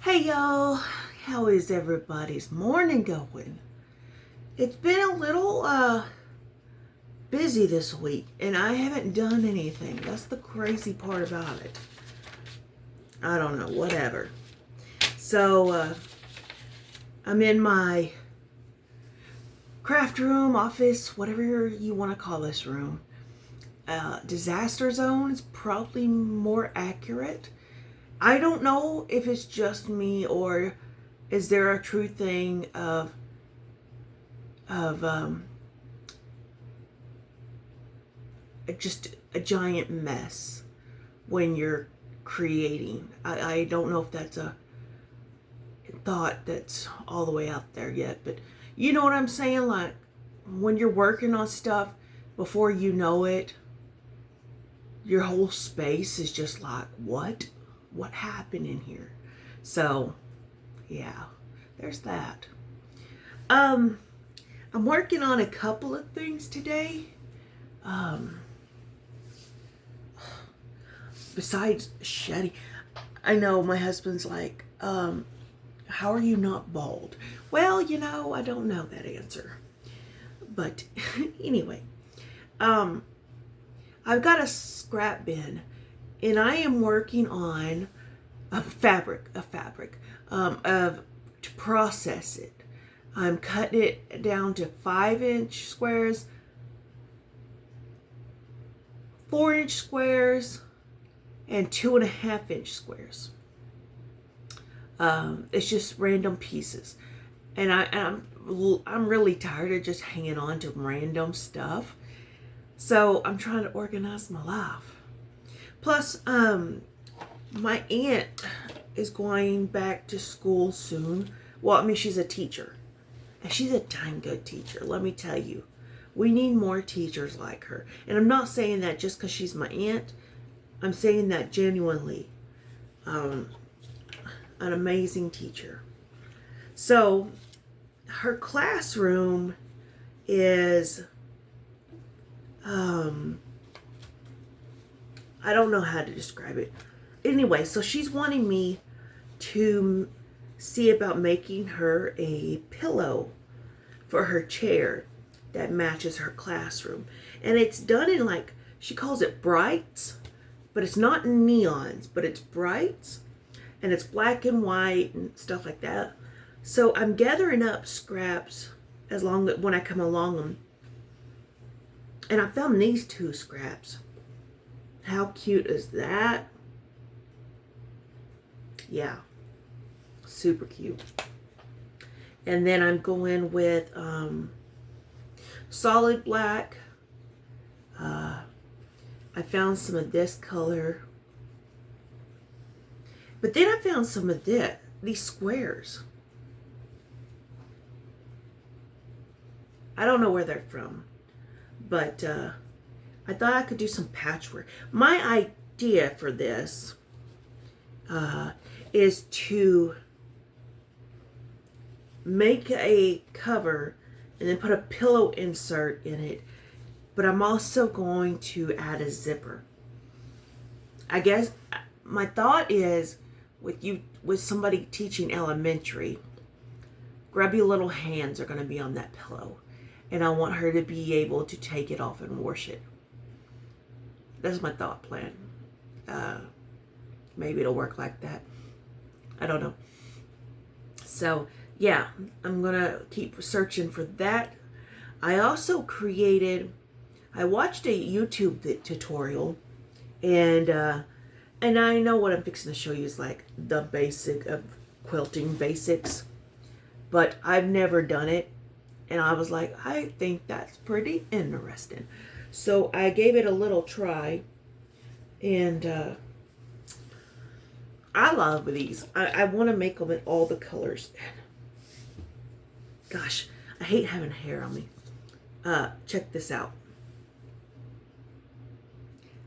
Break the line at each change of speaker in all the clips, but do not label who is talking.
Hey y'all, how is everybody's morning going? It's been a little busy this week and I haven't done anything. That's the crazy part about it. I don't know, whatever. So I'm in my craft room, office, whatever you want to call this room. Disaster zone is probably more accurate. I don't know if it's just me or is there a true thing of just a giant mess when you're creating. I don't know if that's a thought that's all the way out there yet, but you know what I'm saying? Like when you're working on stuff, before you know it, your whole space is just like, what happened in here? So yeah, there's that. um I'm working on a couple of things today. um Besides shedding, I know my husband's like, how are you not bald? Well, I don't know that answer. But anyway, um, I've got a scrap bin and I am working on a fabric of to process it. I'm cutting it down to 5-inch squares, 4-inch squares, and 2.5-inch squares. It's just random pieces, and I'm really tired of just hanging on to random stuff. So I'm trying to organize my life. Plus, my aunt is going back to school soon. Well, I mean, she's a teacher, and she's a dang good teacher. Let me tell you, we need more teachers like her. And I'm not saying that just because she's my aunt. I'm saying that genuinely. Um, an amazing teacher. So her classroom is, I don't know how to describe it. Anyway, so she's wanting me to see about making her a pillow for her chair that matches her classroom. And it's done in, like, she calls it brights, but it's not neons, but it's brights, and it's black and white and stuff like that. So I'm gathering up scraps as long as when I come along them. And I found these 2 scraps. How cute is that? Yeah, super cute. And then I'm going with solid black. I found some of this color. But then I found some of these squares. I don't know where they're from, but I thought I could do some patchwork. My idea for this is to make a cover and then put a pillow insert in it, but I'm also going to add a zipper. I guess my thought is with somebody teaching elementary, grubby little hands are going to be on that pillow, and I want her to be able to take it off and wash it. That's my thought plan. Maybe it'll work like that. I don't know. So yeah, I'm gonna keep searching for that. I also I watched a YouTube tutorial, and I know what I'm fixing to show you is like the basic of quilting basics, but I've never done it, and I was like, I think that's pretty interesting. So I gave it a little try, and I love these. I want to make them in all the colors. Gosh, I hate having hair on me. Check this out.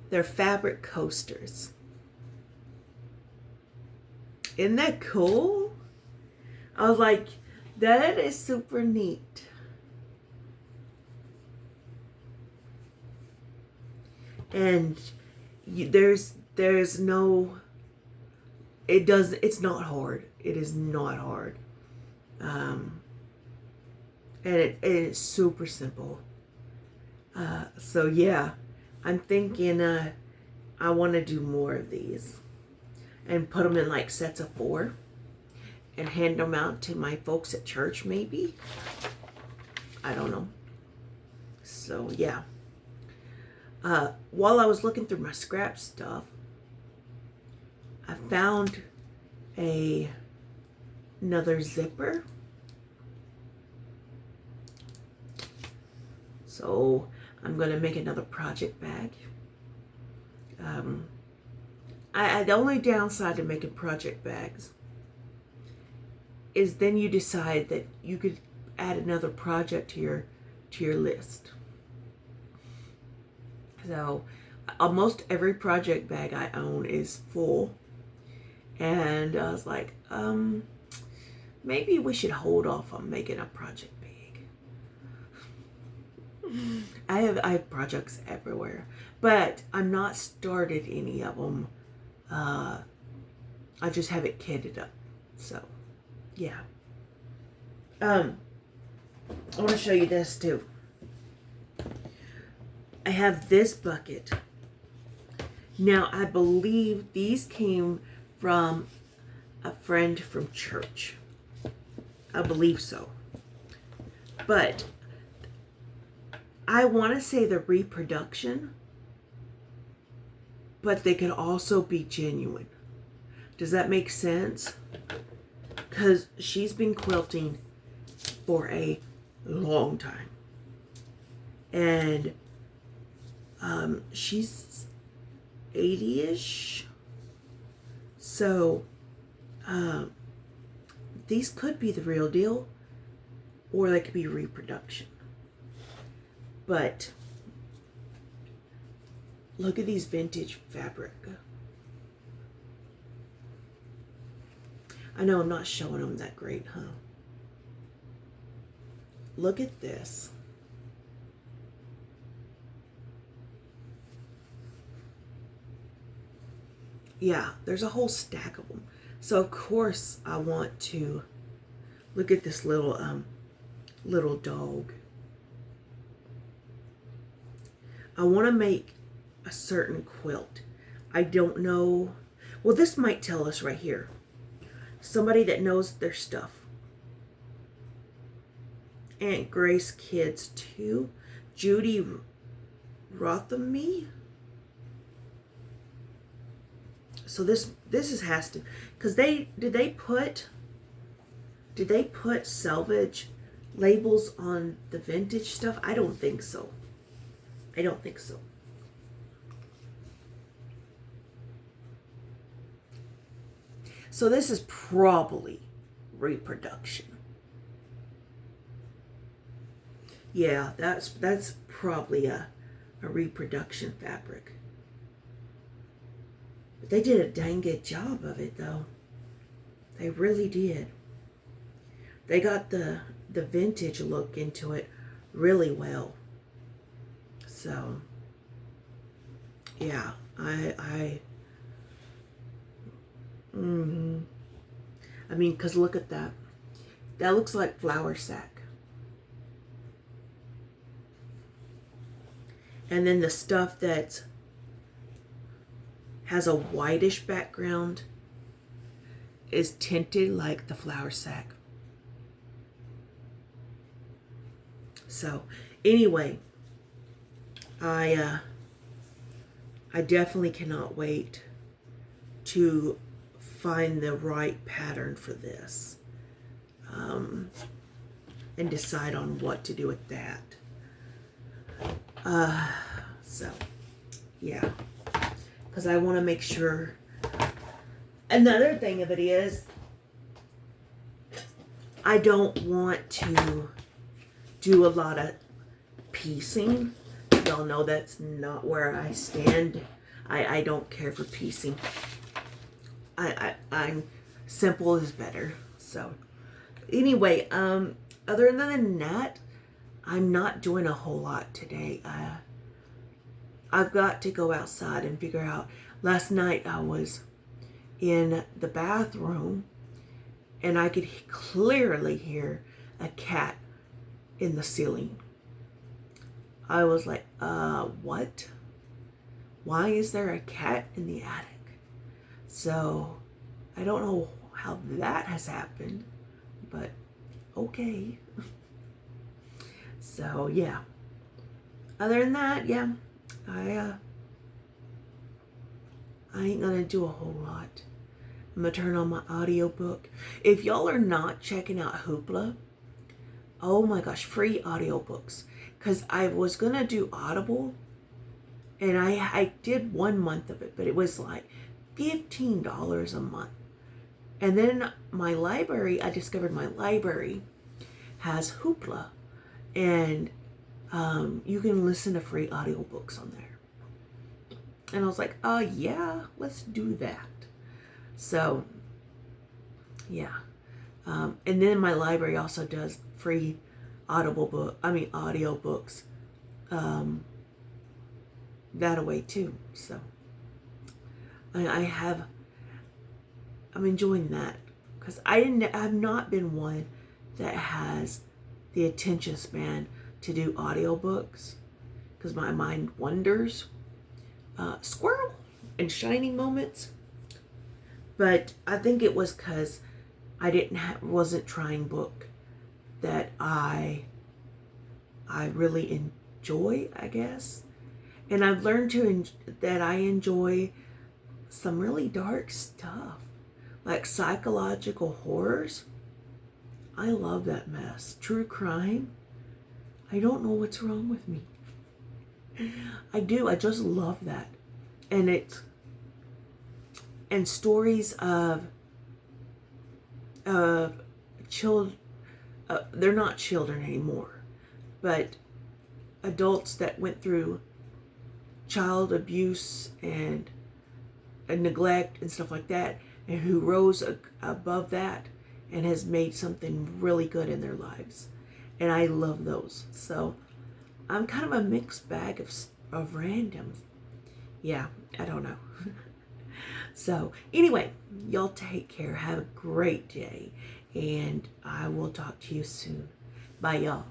They're fabric coasters. Isn't that cool? I was like, that is super neat. And there's no it's not hard. It is not hard. And it's super simple. So yeah, I'm thinking I want to do more of these and put them in like sets of 4 and hand them out to my folks at church maybe. I don't know. So yeah. While I was looking through my scrap stuff, I found another zipper. So I'm going to make another project bag. The only downside to making project bags is then you decide that you could add another project to your list. So almost every project bag I own is full. And I was like, maybe we should hold off on making a project bag. I have projects everywhere, but I'm not started any of them. I just have it kitted up. So, yeah. I want to show you this too. I have this bucket. Now, I believe these came from a friend from church. I believe so. But I want to say the reproduction, but they could also be genuine. Does that make sense? Because she's been quilting for a long time. And she's 80-ish. So these could be the real deal, or they could be reproduction. But look at these vintage fabric. I know I'm not showing them that great, huh? Look at this. Yeah, there's a whole stack of them. So of course I want to look at this little dog. I want to make a certain quilt. I don't know. Well, this might tell us right here. Somebody that knows their stuff. Aunt Grace Kids 2. Judy Rothamy. So this has to, because did they put salvage labels on the vintage stuff? I don't think so. I don't think so. So this is probably reproduction. Yeah, that's probably a reproduction fabric. But they did a dang good job of it, though. They really did. They got the vintage look into it really well. So, yeah, I mean, because look at that. That looks like flour sack. And then the stuff that has a whitish background is tinted like the flour sack. So, anyway, I definitely cannot wait to find the right pattern for this, and decide on what to do with that. So, yeah, because I want to make sure. Another thing of it is, I don't want to do a lot of piecing. Y'all know that's not where I stand. I don't care for piecing. I'm simple is better. So anyway, other than that, I'm not doing a whole lot today. I've got to go outside and figure out. Last night I was in the bathroom, and I could clearly hear a cat in the ceiling. I was like, what? Why is there a cat in the attic? So I don't know how that has happened, but okay. So yeah. Other than that, yeah, I ain't gonna do a whole lot. I'm gonna turn on my audiobook. If y'all are not checking out Hoopla, oh my gosh, free audiobooks. Because I was gonna do Audible, and I did 1 month of it, but it was like $15 a month. And then my library, I discovered my library has Hoopla, and you can listen to free audiobooks on there. And I was like, yeah, let's do that. So, yeah. And then my library also does free audiobooks that away too. So, I'm enjoying that, because I've not been one that has the attention span to do audiobooks, because my mind wanders. Squirrel and shiny moments. But I think it was because I wasn't trying book that I really enjoy, I guess. And I've learned that I enjoy some really dark stuff, like psychological horrors. I love that mess. True crime. I don't know what's wrong with me. I do. I just love that. And stories of children. They're not children anymore, but adults that went through child abuse and neglect and stuff like that, and who rose above that and has made something really good in their lives. And I love those. So I'm kind of a mixed bag of randoms. Yeah, I don't know. So anyway, y'all take care. Have a great day. And I will talk to you soon. Bye, y'all.